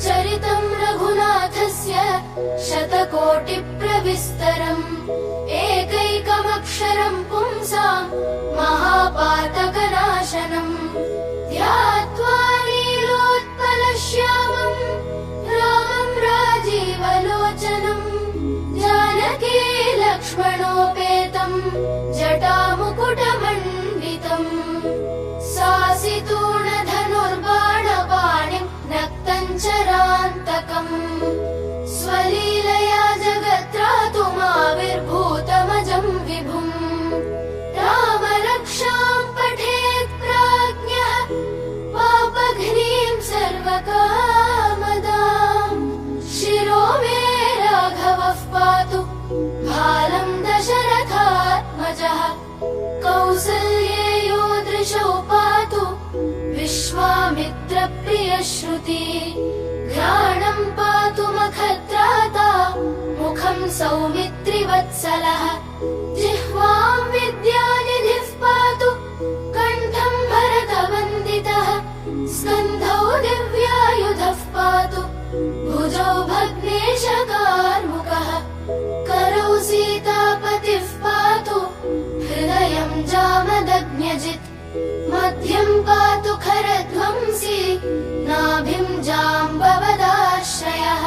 चरितं रघुनाथस्य शतकोटिप्रविस्तरम् एकैकमक्षरं पुंसां महापातकनाशनम् ध्यात्वा नीलोत्पलश्यामं रामं राजीवलोचनम् जानकी लक्ष्मणोपेतं जटामुकुटमण्डितम् सासितूणधनुर्बाणपाणिं नक्तञ्चरान्तकम् स्वलीलया जगत्रातुमाविर्भूतमजं विभुम् रामरक्षां पठेत् प्राज्ञः पापघ्नीं सर्वकामदाम् शिरो मे राघवः पातु भालं दशरथात्मजः कौसल्येयो दृशौ पातु विश्वामित्रप्रियश्रुति घ्राणं पातु मखत्राता मुखं सौमित्रिवत्सलः जिह्वां विद्यानिधिः पातु कण्ठं भरतवन्दितः स्कन्धौ दिव्यायुधः पातु भुजौ भग्नेशकार्मुकः करौ सीतापतिः पातु हृदयं जामदग्न्यजित् मध्यं पातु खरध्वंसी नाभिं जाम्बवदाश्रयः